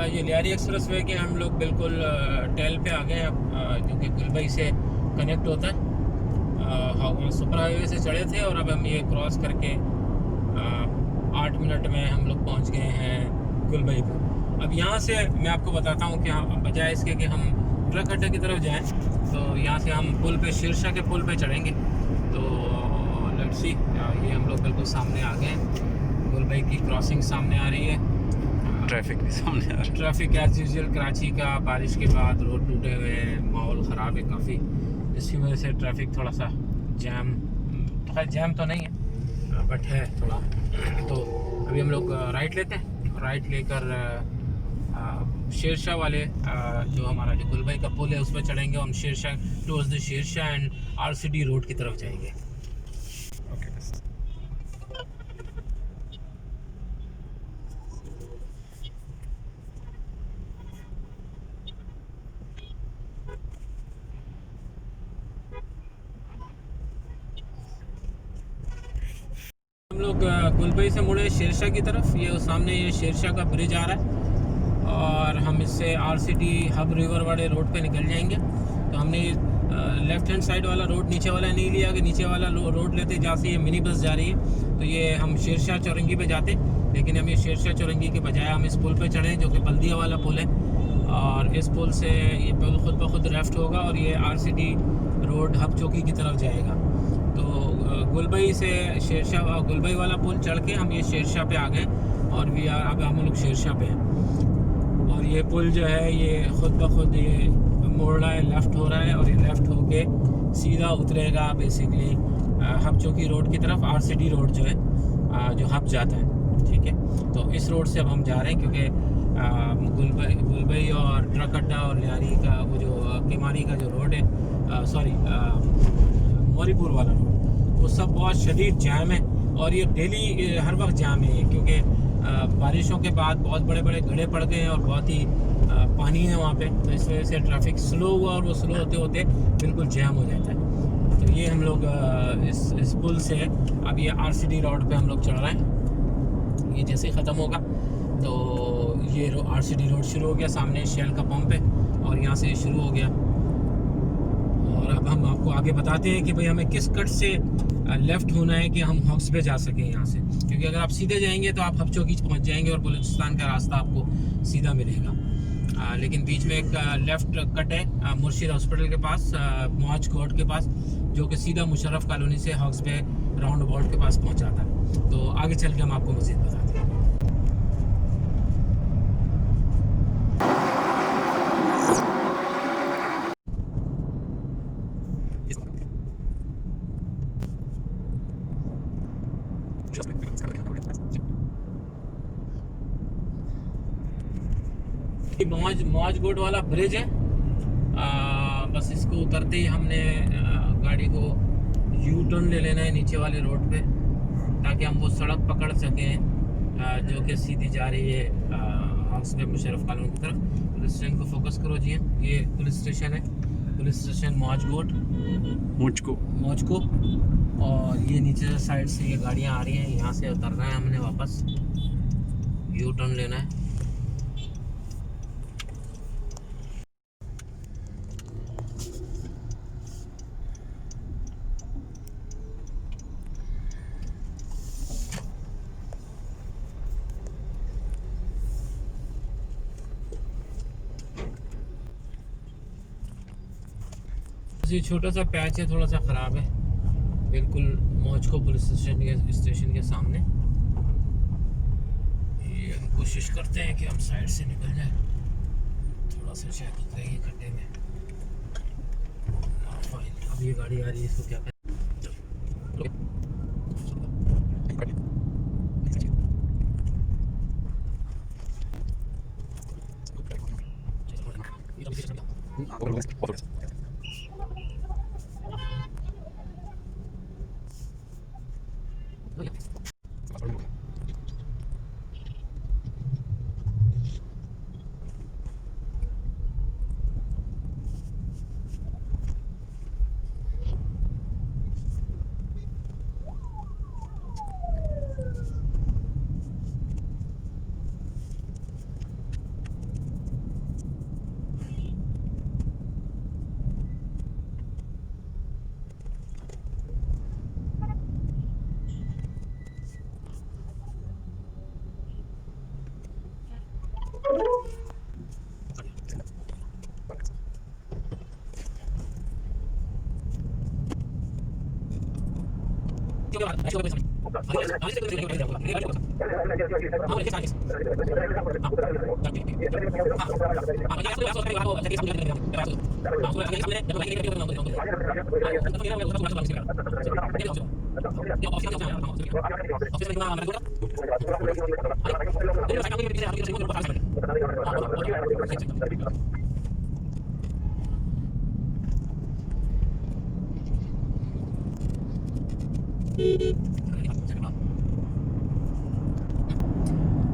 ये Lyari express way के हम लोग बिल्कुल टेल पे आ गए अब, जो कि गुलबई से कनेक्ट होता है। सुपर हाईवे से चढ़े थे और अब हम ये क्रॉस करके 8 मिनट में हम लोग पहुंच गए हैं गुलबई पर। अब यहाँ से मैं आपको बताता हूँ कि हम बजाय इसके कि हम ट्रक अड्डे की तरफ जाएं, तो यहाँ से हम पुल पे, शीर्षा के पुल पे चढ़ेंगे। तो लेट्स सी, ये हम लोग बिल्कुल सामने आ गए हैं। गुलबई की क्रॉसिंग सामने आ रही है, ट्रैफिक भी सामने आ रहा है। ट्रैफिक एज यूजुअल कराची का, बारिश के बाद रोड टूटे हुए हैं, माहौल ख़राब है काफ़ी, जिसकी वजह से ट्रैफिक थोड़ा सा जैम, खैर जैम तो नहीं है बट है थोड़ा। तो अभी हम लोग राइट लेते हैं, राइट लेकर शेरशाह वाले जो हमारा जो गुलबई का पुल है उस पर चढ़ेंगे। हम Shershah towards the Shershah and RCD road की तरफ जाएंगे। ओके बस। हम लोग गुलबई से मुड़े शेरशाह की तरफ। ये सामने ये शेरशाह का ब्रिज आ रहा है और हम इससे RCD हब रिवर वाले रोड पे निकल जाएंगे। तो हमने लेफ्ट हैंड साइड वाला रोड, नीचे वाला नहीं लिया कि नीचे वाला रोड लेते, जहाँ से ये मिनी बस जा रही है। तो ये हम शेरशाह चौरंगी पे जाते, लेकिन हम ये शेरशाह चौरंगी के बजाय हम इस पुल पे चढ़े जो कि बल्दिया वाला पुल है। और इस पुल से ये पुल खुद ब खुद लेफ्ट होगा और ये RCD रोड हब चौकी की तरफ जाएगा। तो गुलबई से शेरशाह, गुलबई वाला पुल चढ़ के हम ये शेरशाह पे आ गए और अब हम लोग शेरशाह पे हैं। और ये पुल जो है ये खुद ब खुद ये मोड़ रहा है, लेफ़्ट हो रहा है और ये लेफ़्ट होके सीधा उतरेगा बेसिकली हब चौकी रोड की तरफ, RCD रोड जो है जो हब जाता है। ठीक है, तो इस रोड से अब हम जा रहे हैं क्योंकि गुलबई और ट्रक अड्डा और लियारी का वो जो केमारी का जो रोड है, सॉरी मौरीपुर वाला रोड, वो सब बहुत शदीद जाम है। और ये डेली हर वक्त जाम है क्योंकि बारिशों के बाद बहुत बड़े बड़े गड्ढे पड़ गए हैं और बहुत ही पानी है वहाँ पे। तो इस वजह से ट्रैफिक स्लो हुआ और वो स्लो होते होते बिल्कुल जैम हो जाता है। तो ये हम लोग इस पुल से अब ये RCD रोड पे हम लोग चढ़ रहे हैं। ये जैसे ही ख़त्म होगा तो ये RCD रोड शुरू हो गया, सामने शेल का पंप है और यहाँ से शुरू हो गया। और अब हम आपको आगे बताते हैं कि भाई हमें किस कट से लेफ़्ट होना है कि हम हॉक्स पे जा सकें यहाँ से, क्योंकि अगर आप सीधे जाएंगे तो आप हब चौकी पहुँच जाएंगे और बलूचिस्तान का रास्ता आपको सीधा मिलेगा। लेकिन बीच में एक लेफ़्ट कट है मुर्शिद हॉस्पिटल के पास, मौज कोर्ट के पास, जो कि सीधा मुशर्रफ कॉलोनी से हॉक्स पे राउंड अबाउट के पास पहुँचाता है। तो आगे चल के हम आपको मज़ीद बताते हैं। मौज गोट वाला ब्रिज है, बस इसको उतरते ही हमने गाड़ी को यू टर्न ले लेना है नीचे वाले रोड पे, ताकि हम वो सड़क पकड़ सकें जो कि सीधी जा रही है हाउस पे मुशर्रफ कॉलोनी की तरफ। पुलिस स्टेशन को फोकस करो जी, ये पुलिस स्टेशन है, पुलिस स्टेशन मौज गोट, मौजको। और ये नीचे साइड से ये गाड़ियाँ आ रही हैं, यहाँ से उतरना है हमने, वापस यू टर्न लेना है। ये छोटा सा पैच है, थोड़ा सा ख़राब है, बिल्कुल मौजको पुलिस स्टेशन के सामने। ये हम कोशिश करते हैं कि हम साइड से निकल जाए, थोड़ा सा शायद उतरेंगे खड्डे में। फाइन, अब ये गाड़ी आ रही है, इसको क्या करें।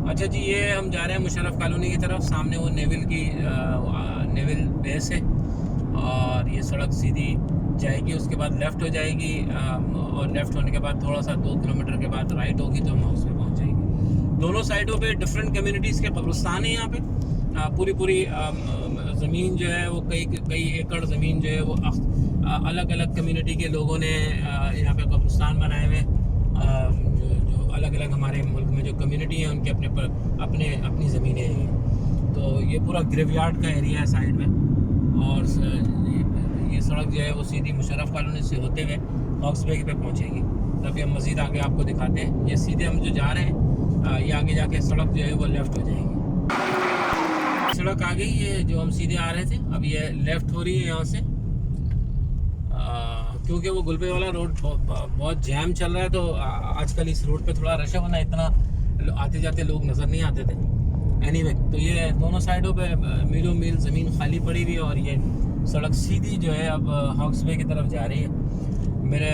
अच्छा जी, ये हम जा रहे हैं मुशर्रफ कॉलोनी की तरफ। सामने वो नेविल बेस है और ये सड़क सीधी जाएगी, उसके बाद लेफ़्ट हो जाएगी और लेफ़्ट होने के बाद थोड़ा सा 2 किलोमीटर के बाद राइट होगी तो हम हाउस में पहुँच जाएंगे। दोनों साइडों पे डिफरेंट कम्युनिटीज़ के कब्रिस्तान है। यहाँ पे पूरी ज़मीन जो है वो कई एकड़ ज़मीन जो है वो अलग अलग कम्युनिटी के लोगों ने यहाँ पे कब्रिस्तान बनाए हुए जो अलग अलग हमारे मुल्क में जो कम्युनिटी है उनके अपनी ज़मीनें हैं। तो ये पूरा ग्रेवयार्ड का एरिया है साइड में और ये सड़क जो है वो सीधी मुशर्रफ कॉलोनी से होते हुए हॉक्सबे पे पहुँचेगी। तभी हम मज़ीद आगे आपको दिखाते हैं। ये सीधे हम जो जा रहे हैं ये आगे जाके सड़क जो है वो लेफ़्ट हो जाएगी। सड़क आ गई, ये जो हम सीधे आ रहे थे अब ये लेफ़्ट हो रही है यहाँ से, क्योंकि वो गुलबे वाला रोड बहुत जैम चल रहा है। तो आजकल इस रोड पे थोड़ा रश है, वरना इतना आते जाते लोग नज़र नहीं आते थे। एनीवे, तो ये दोनों साइडों पे मीलों मील ज़मीन खाली पड़ी हुई है और ये सड़क सीधी जो है अब हॉक्सबे की तरफ जा रही है। मेरे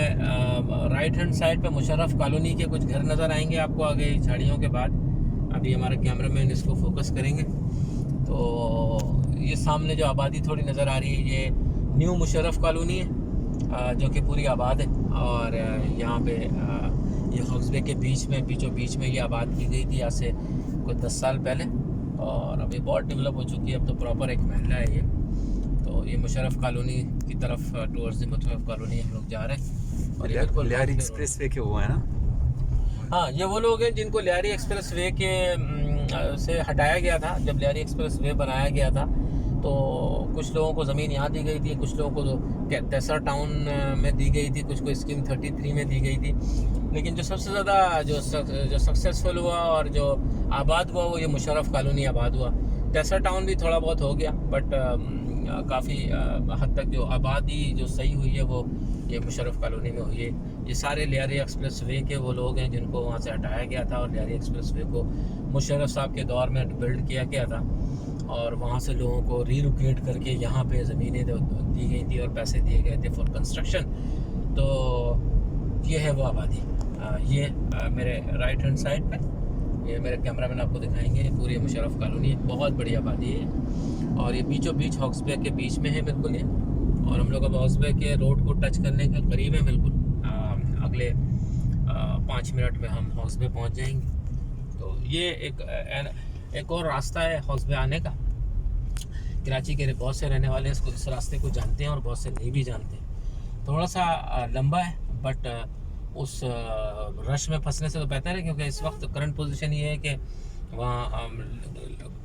राइट हैंड साइड पे मुशर्रफ कॉलोनी के कुछ घर नज़र आएंगे आपको आगे झाड़ियों के बाद। अभी हमारे कैमरामैन इसको फोकस करेंगे। तो ये सामने जो आबादी थोड़ी नज़र आ रही है ये न्यू मुशर्रफ कॉलोनी है जो कि पूरी आबाद है और यहाँ पे ये हॉक्सबे के बीचों बीच में ये आबाद की गई थी आज से कुछ 10 साल पहले और अभी बहुत डेवलप हो चुकी है। अब तो प्रॉपर एक महल्ला है ये। तो ये मुशर्रफ कॉलोनी की तरफ टूवर्ड्स द मुशर्रफ कॉलोनी हम लोग जा रहे हैं। और ये लियारी एक्सप्रेस वे के हुआ है ना। हाँ, ये वो लोग हैं जिनको लियारी एक्सप्रेस वे के से हटाया गया था। जब लियारी एक्सप्रेस वे बनाया गया था तो कुछ लोगों को ज़मीन यहाँ दी गई थी, कुछ लोगों को तेसर टाउन में दी गई थी, कुछ को स्कीम 33 में दी गई थी। लेकिन जो सबसे ज़्यादा जो सक्सेसफुल हुआ और जो आबाद हुआ वो ये मुशर्रफ कॉलोनी आबाद हुआ। तेसर टाउन भी थोड़ा बहुत हो गया बट काफ़ी हद तक जो आबादी जो सही हुई है वो ये मुशर्रफ कॉलोनी में हुई है। ये सारे लियारी एक्सप्रेस वे के वो लोग हैं जिनको वहाँ से हटाया गया था और लियारी एक्सप्रेस वे को मुशर्रफ साहब के दौर में बिल्ड किया गया था और वहाँ से लोगों को रीलोकेट करके यहाँ पे ज़मीनें दी गई थी और पैसे दिए गए थे फॉर कंस्ट्रक्शन। तो ये है वो आबादी। ये मेरे राइट हैंड साइड पे ये मेरे कैमरामैन आपको दिखाएंगे। पूरी मुशर्रफ कॉलोनी बहुत बड़ी आबादी है और ये बीचों बीच हॉक्सबे के बीच में है बिल्कुल ये। और हम लोग अब हॉक्सबे के रोड को टच करने के करीब है बिल्कुल। अगले 5 मिनट में हम हॉक्सबे पहुँच जाएंगे। तो ये एक और रास्ता है हॉक्सबे आने का। कराची के बहुत से रहने वाले इस रास्ते को जानते हैं और बहुत से नहीं भी जानते। थोड़ा सा लंबा है बट उस रश में फंसने से तो बेहतर है, क्योंकि इस वक्त करंट पोजीशन ये है कि वहाँ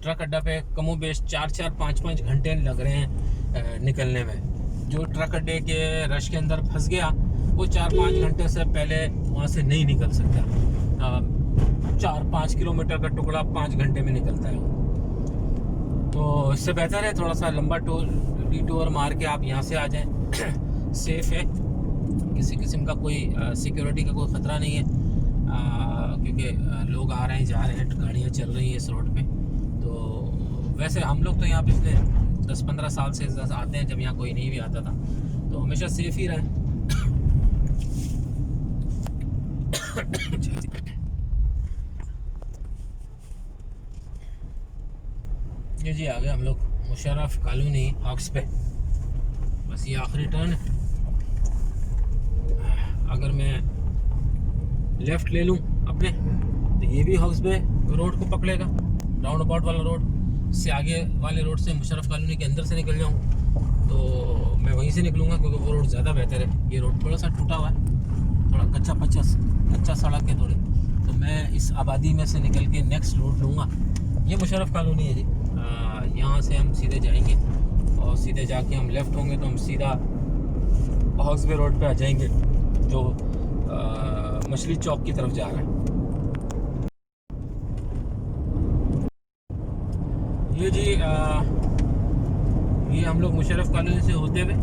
ट्रक अड्डा पे कमोबेश 4-4, 5-5 घंटे लग रहे हैं निकलने में। जो ट्रक अड्डे के रश के अंदर फंस गया वो 4-5 घंटे से पहले वहाँ से नहीं निकल सकता। 4-5 किलोमीटर का टुकड़ा 5 घंटे में निकलता है। तो इससे बेहतर है थोड़ा सा लंबा डिटूर मार के आप यहाँ से आ जाएं। सेफ़ है, किसी किस्म का कोई सिक्योरिटी का कोई ख़तरा नहीं है क्योंकि लोग आ रहे हैं जा रहे हैं, गाड़ियाँ चल रही हैं इस रोड पे। तो वैसे हम लोग तो यहाँ पिछले 10-15 साल से आते हैं, जब यहाँ कोई नहीं भी आता था तो हमेशा सेफ़ ही रहे। ये जी आ गए हम लोग मुशर्रफ कॉलोनी हॉक्सबे। बस ये आखिरी टर्न है। अगर मैं लेफ़्ट ले लूँ अपने तो ये भी हॉक्सबे रोड को पकड़ेगा, राउंड अबाउट वाला रोड से। आगे वाले रोड से मुशर्रफ कॉलोनी के अंदर से निकल जाऊँ तो मैं वहीं से निकलूँगा क्योंकि वो रोड ज़्यादा बेहतर है। ये रोड थोड़ा सा टूटा हुआ है, थोड़ा कच्चा सड़क है थोड़ी। तो मैं इस आबादी में से निकल के नेक्स्ट रोड लूँगा। ये मुशर्रफ कॉलोनी है जी। यहाँ से हम सीधे जाएंगे और सीधे जाके हम लेफ़्ट होंगे तो हम सीधा हॉक्सबे रोड पे आ जाएंगे जो मछली चौक की तरफ जा रहा है। ये जी ये हम लोग मुशर्रफ कॉलोनी से होते हुए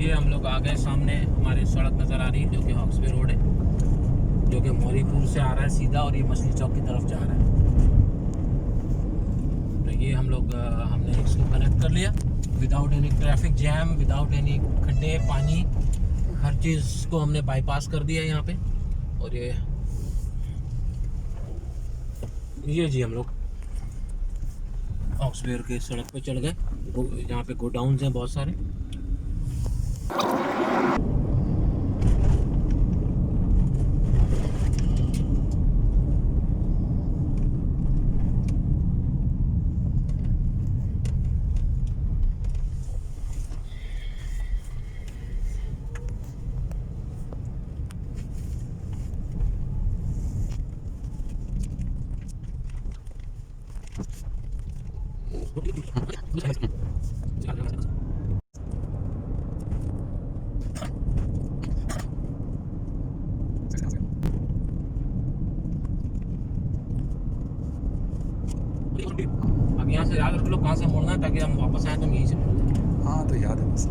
ये हम लोग आ गए, सामने हमारी सड़क नज़र आ रही है जो कि हॉक्सबे रोड है, जो कि मौरीपुर से आ रहा है सीधा और ये मछली चौक की तरफ जा रहा है। तो ये हम लोग हमने इसको कनेक्ट कर लिया without any traffic jam, without any खड्डे पानी, हर चीज़ को हमने बाईपास कर दिया यहाँ पे। और ये जी हम लोग हॉक्सबे के सड़क पे चढ़ गए, यहाँ पे गोडाउन्स हैं बहुत सारे। अब यहाँ से याद रख लो कहाँ से मुड़ना है ताकि हम वापस आए तो हम यहीं से मुड़ जाएं। हाँ तो याद है बस।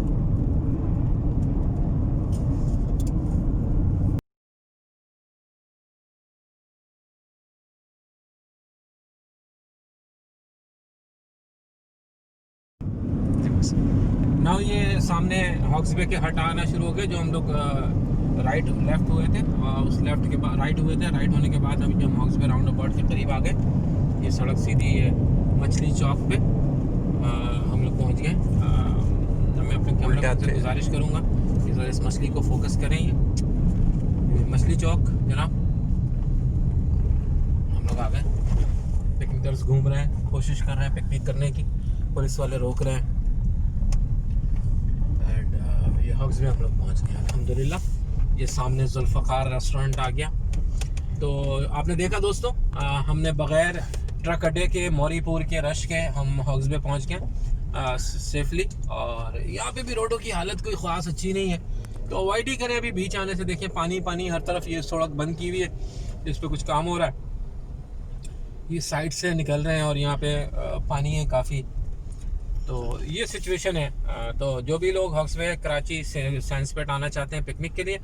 ना ये सामने हॉक्सबे के हट आना शुरू हो गए, जो हम लोग राइट लेफ्ट हुए थे, उस लेफ्ट के बाद राइट हुए थे, राइट होने के बाद अभी जब हॉक्सबे राउंड अबाउट के करीब आ गए, ये सड़क सीधी है मछली चौक पे हम लोग पहुंच गए। मैं अपने कैमरा से गुजारिश करूंगा कि ज़रा इस मछली को फोकस करें। ये मछली चौक जनाब हम लोग आ गए। पिकनिकर्स घूम रहे हैं, कोशिश कर रहे हैं पिकनिक करने की, पुलिस वाले रोक रहे हैं। ये हॉक्सबे हम लोग पहुंच गए अल्हम्दुलिल्लाह। ये सामने जुल्फ़कार रेस्टोरेंट आ गया। तो आपने देखा दोस्तों, हमने बग़ैर ट्रक अड्डे के मौरीपुर के रश के हम हॉक्सबे पहुंच गए सेफली। और यहाँ पे भी रोडों की हालत कोई ख़ास अच्छी नहीं है, तो अवॉइड ही करें अभी बीच आने से। देखिए पानी पानी हर तरफ, ये सड़क बंद की हुई है, इस पर कुछ काम हो रहा है। ये साइड से निकल रहे हैं और यहाँ पे पानी है काफ़ी, तो ये सिचुएशन है। तो जो भी लोग हॉक्सबे कराची से सैंसपेट आना चाहते हैं पिकनिक के लिए,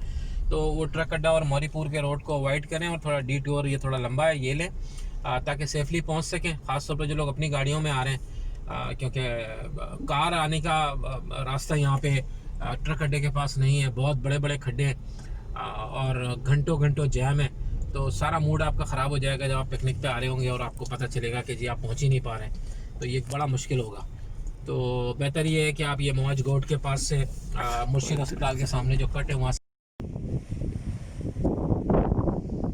तो वो ट्रक अड्डा और मौरीपुर के रोड को अवॉइड करें और थोड़ा डिटूर, ये थोड़ा लंबा है, ये लें ताकि सेफली पहुंच सकें। ख़ासतौर पर जो लोग अपनी गाड़ियों में आ रहे हैं, क्योंकि कार आने का रास्ता यहाँ पे ट्रक अड्डे के पास नहीं है, बहुत बड़े बड़े खड्डे हैं और घंटों घंटों जैम है। तो सारा मूड आपका ख़राब हो जाएगा जब आप पिकनिक पे आ रहे होंगे और आपको पता चलेगा कि जी आप पहुँच ही नहीं पा रहे हैं, तो ये बड़ा मुश्किल होगा। तो बेहतर ये है कि आप ये मौज गोट के पास से मुर्शिद अस्पताल के सामने जो कट है वहाँ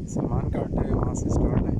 सामान काट है, वहाँ से स्टार्ट है।